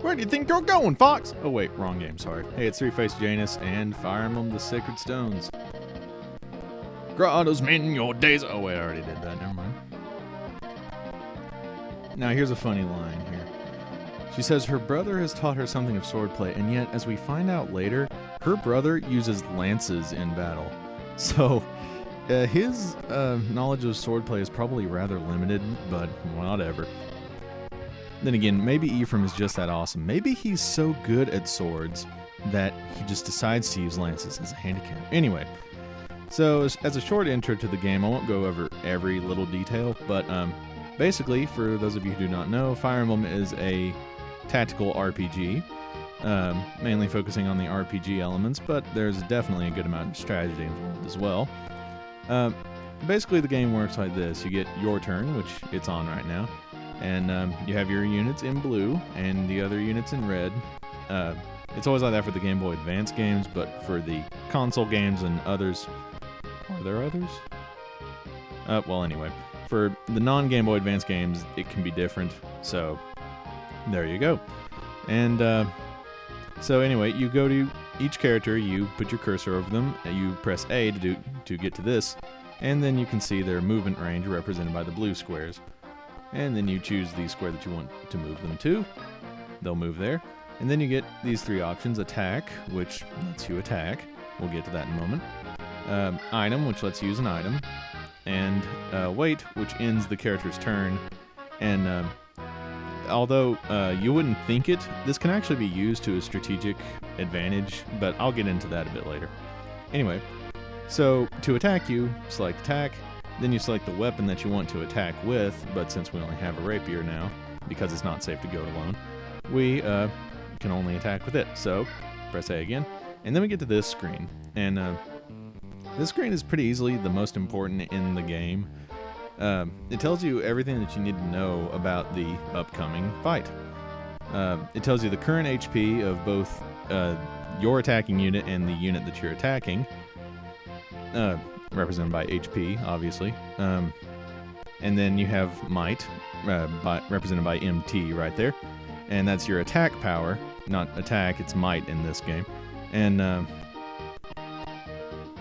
Where do you think you're going, Fox? Oh wait, wrong game, sorry. Hey, it's Three-Faced Janus and Fire Emblem the Sacred Stones. Grottos mean your days. Oh wait, I already did that, never mind. Now here's a funny line here. She says her brother has taught her something of swordplay, and yet, as we find out later, her brother uses lances in battle. So, his knowledge of swordplay is probably rather limited, but whatever. Then again, maybe Ephraim is just that awesome. Maybe he's so good at swords that he just decides to use lances as a handicap. Anyway, so as a short intro to the game, I won't go over every little detail, but basically, for those of you who do not know, Fire Emblem is a tactical RPG, mainly focusing on the RPG elements, but there's definitely a good amount of strategy involved as well. Basically, the game works like this. You get your turn, which it's on right now, and you have your units in blue and the other units in red. It's always like that for the Game Boy Advance games, but for the console games and others... Are there others? Well, anyway. For the non-Game Boy Advance games, it can be different, so there you go. And so anyway, you go to each character, you put your cursor over them, and you press A to get to this, and then you can see their movement range represented by the blue squares. And then you choose the square that you want to move them to. They'll move there. And then you get these three options: attack, which lets you attack. We'll get to that in a moment. Item, which lets you use an item. And wait, which ends the character's turn. And although you wouldn't think it, this can actually be used to a strategic advantage, but I'll get into that a bit later. Anyway, so to attack, you select attack, then you select the weapon that you want to attack with, but since we only have a rapier now, because it's not safe to go alone, we can only attack with it. So press A again, and then we get to this screen. And this screen is pretty easily the most important in the game. It tells you everything that you need to know about the upcoming fight. It tells you the current HP of both your attacking unit and the unit that you're attacking, represented by HP, obviously. And then you have might, represented by MT right there. And that's your attack power. Not attack, it's might in this game. And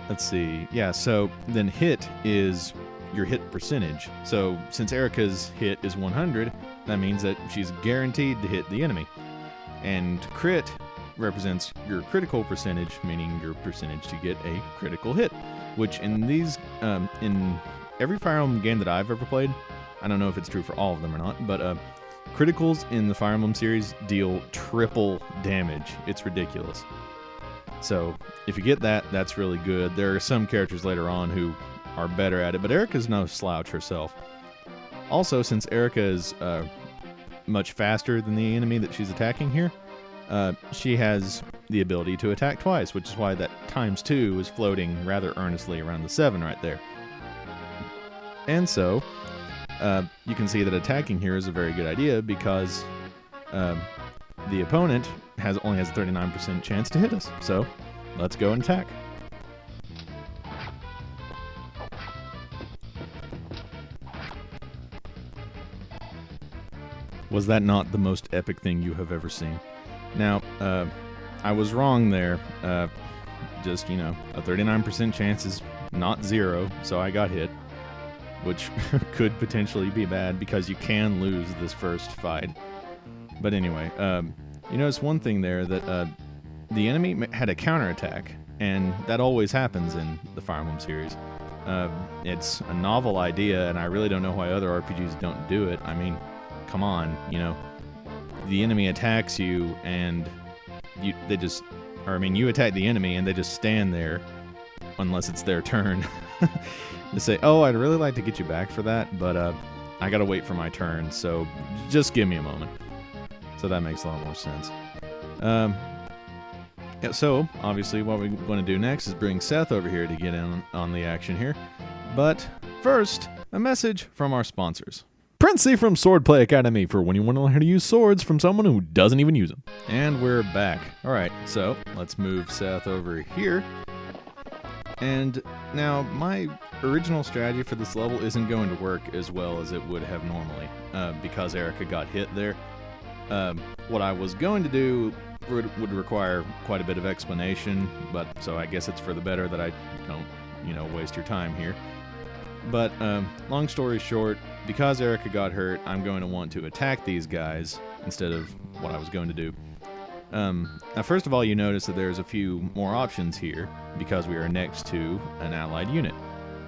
let's see. Yeah, so then hit is your hit percentage. So since Erica's hit is 100, that means that she's guaranteed to hit the enemy. And crit represents your critical percentage, meaning your percentage to get a critical hit, which in these, in every Fire Emblem game that I've ever played, I don't know if it's true for all of them or not, but criticals in the Fire Emblem series deal triple damage. It's ridiculous. So if you get that, that's really good. There are some characters later on who are better at it, but Erica's no slouch herself. Also, since Erica is much faster than the enemy that she's attacking here, she has the ability to attack twice, which is why that ×2 is floating rather earnestly around the 7 right there. And so, you can see that attacking here is a very good idea because the opponent only has a 39% chance to hit us. So, let's go and attack. Was that not the most epic thing you have ever seen? Now, I was wrong there. Just, you know, a 39% chance is not 0, so I got hit, which could potentially be bad because you can lose this first fight. But anyway, you notice one thing there, that the enemy had a counterattack, and that always happens in the Fire Emblem series. It's a novel idea, and I really don't know why other RPGs don't do it. I mean, come on, you know, the enemy attacks you, and you attack the enemy, and they just stand there, unless it's their turn, to say, oh, I'd really like to get you back for that, but I gotta wait for my turn, so just give me a moment. So that makes a lot more sense. Yeah, so, obviously, what we want to do next is bring Seth over here to get in on the action here. But first, a message from our sponsors. Princey from Swordplay Academy for when you want to learn how to use swords from someone who doesn't even use them. And we're back. Alright, so let's move Seth over here. And now, my original strategy for this level isn't going to work as well as it would have normally, because Erica got hit there. what I was going to do would require quite a bit of explanation, but so I guess it's for the better that I don't, waste your time here. But long story short, because Erica got hurt, I'm going to want to attack these guys instead of what I was going to do. Now, first of all, you notice that there's a few more options here because we are next to an allied unit.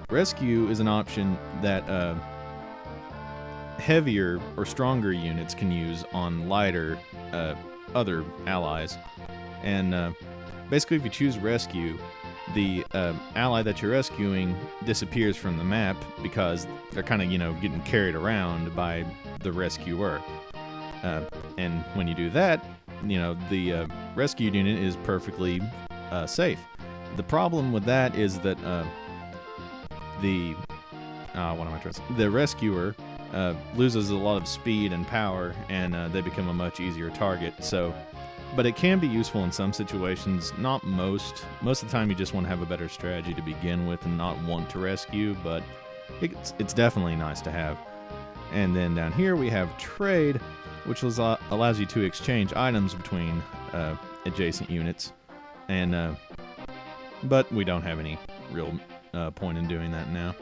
Rescue is an option that heavier or stronger units can use on lighter other allies. And basically, if you choose Rescue, the ally that you're rescuing disappears from the map because they're kind of, getting carried around by the rescuer. And when you do that, the rescued unit is perfectly safe. The problem with that is that the rescuer loses a lot of speed and power, and they become a much easier target. But it can be useful in some situations, not most. Most of the time you just want to have a better strategy to begin with and not want to rescue, but it's definitely nice to have. And then down here we have trade, which allows you to exchange items between adjacent units. And but we don't have any real point in doing that now.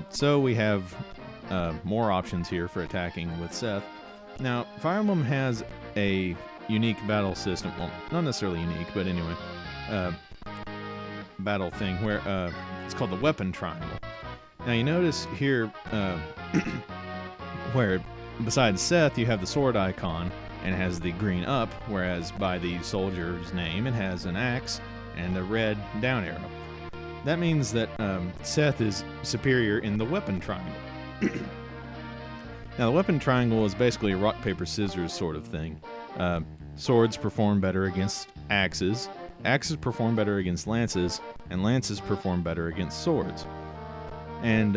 So we have more options here for attacking with Seth. Now, Fire Emblem has a unique battle system. Well, not necessarily unique, but anyway, battle thing where it's called the weapon triangle. Now you notice here where besides Seth you have the sword icon and it has the green up, whereas by the soldier's name it has an axe and a red down arrow. That means that Seth is superior in the weapon triangle. Now the weapon triangle is basically a rock, paper, scissors sort of thing. Swords perform better against axes, axes perform better against lances, and lances perform better against swords. And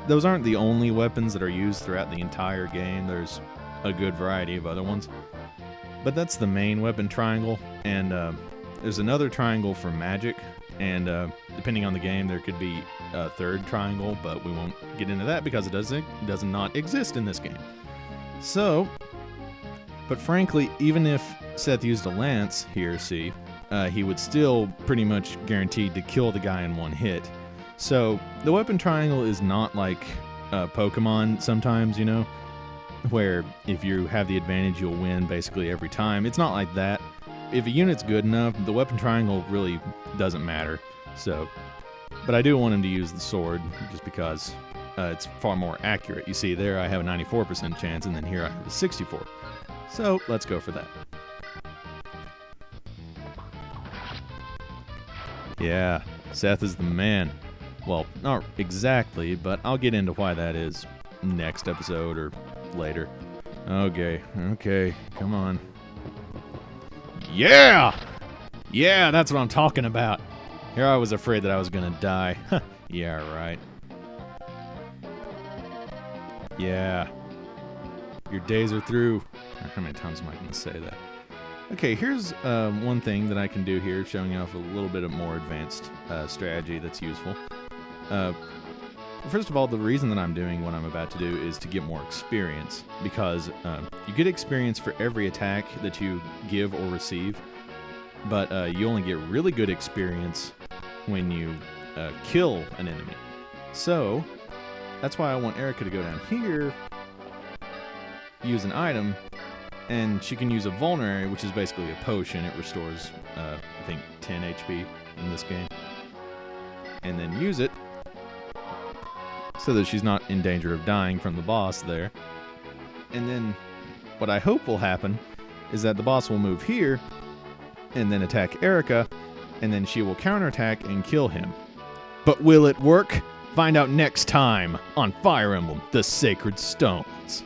those aren't the only weapons that are used throughout the entire game. There's a good variety of other ones. But that's the main weapon triangle, and there's another triangle for magic, and depending on the game there could be a third triangle, but we won't get into that because it does not exist in this game. So, but frankly, even if Seth used a lance here, he would still pretty much guaranteed to kill the guy in one hit. So the weapon triangle is not like Pokemon sometimes, where if you have the advantage you'll win basically every time. It's not like that. If a unit's good enough, the weapon triangle really doesn't matter. So, but I do want him to use the sword just because it's far more accurate. You see there I have a 94% chance, and then here I have a 64%. So let's go for that. Yeah, Seth is the man. Well, not exactly, but I'll get into why that is next episode or later. Okay, come on. Yeah! Yeah, that's what I'm talking about. Here I was afraid that I was gonna die. Yeah, right. Yeah. Your days are through. How many times am I gonna say that? Okay, here's one thing that I can do here, showing off a little bit of more advanced strategy that's useful. First of all, the reason that I'm doing what I'm about to do is to get more experience, because you get experience for every attack that you give or receive, but you only get really good experience when you kill an enemy. So, that's why I want Erica to go down here, use an item, and she can use a vulnerary, which is basically a potion. It restores, I think, 10 HP in this game. And then use it so that she's not in danger of dying from the boss there. And then what I hope will happen is that the boss will move here and then attack Erica, and then she will counterattack and kill him. But will it work? Find out next time on Fire Emblem: The Sacred Stones.